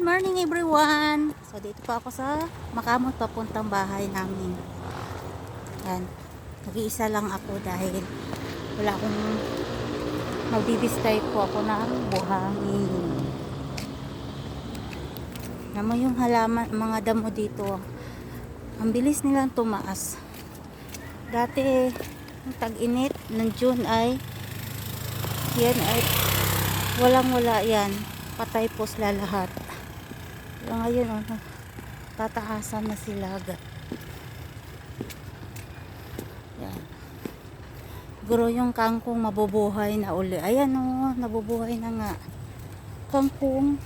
Good morning everyone. So dito po ako sa Makamot papuntang bahay namin. Yan. Nag-iisa lang ako dahil wala akong magdi-distribe po ako ng buhangin. Naman yung halaman, mga damo dito. Ang bilis nilang tumaas. Dati yung tag-init ng June ay yan ay walang-wala yan. Patay po sila lahat. Pero ngayon, tataasan na sila agad. Yan. Siguro yung kangkong mabubuhay na uli. Ayan o, nabubuhay na nga. Kangkong.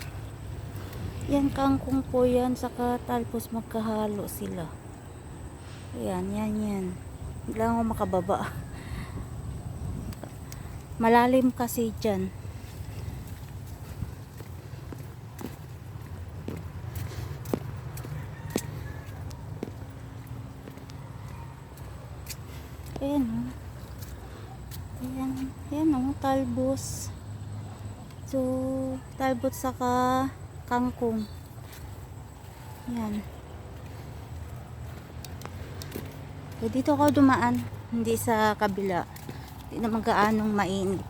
Yan, kangkong po yan. Saka talpos magkahalo sila. Ayan, yan. Hindi lang ako makababa. Malalim kasi dyan. Ayan o. Ayan o, talbos. So, talbos saka kangkong. Ayan. So, dito ako dumaan. Hindi sa kabila. Hindi na magaanong mainit.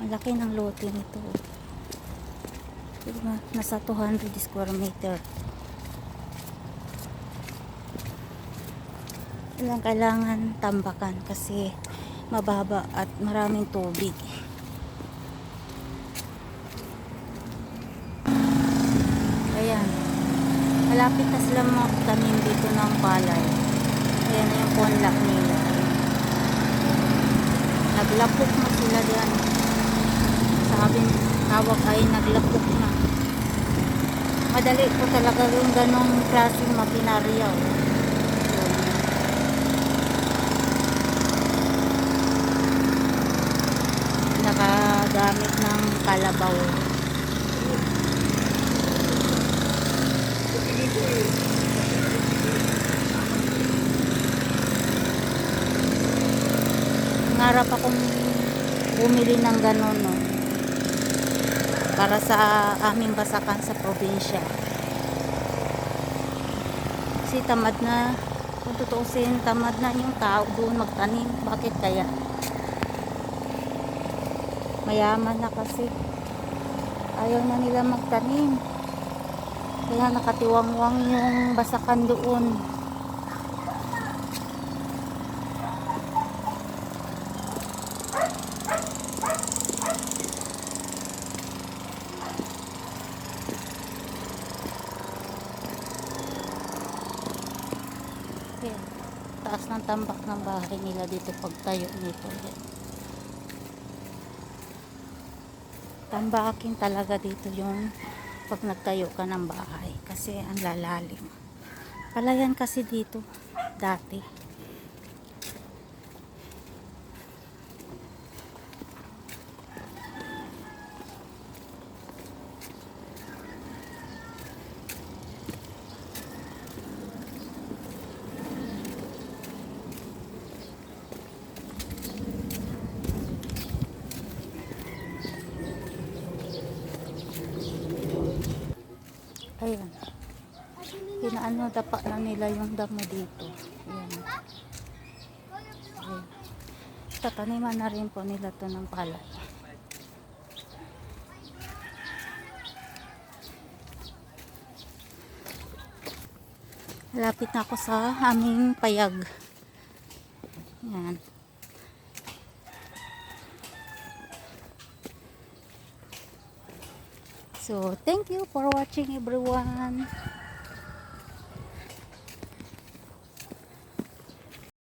Malaki ng lote nito. Diba? Nasa 200 square meter. Kailangan tambakan kasi mababa at maraming tubig. Ayan. Malapit na sila magtanim dito ng palay. Ayan na yung conlac nila. Naglapok na sila diyan. Sabi tawag ay naglapok na. Madali po talaga yung ganong klaseng makinarya. Nakagamit ng kalabaw. Nangarap akong bumili ng ganon, no? Para sa aming basakan sa probinsya. Kasi tamad na, kung tutuusin, tamad na yung tao doon magtanim. Bakit kaya? Mayaman na kasi. Ayaw na nila magtanim. Kaya nakatiwangwang yung basakan doon. Ayan. Taas ng tambak ng bahay nila dito pagtayo nito. Tambakin talaga dito yung pag nagtayo ka ng bahay kasi ang lalalim. Palayan kasi dito dati. Ayan. Pinaano, dapa na nila yung damo dito. Ayan. Ayan. Tataniman na rin po nila to ng palay. Lapit na ako sa aming payag. Ayan. So, thank you for watching everyone.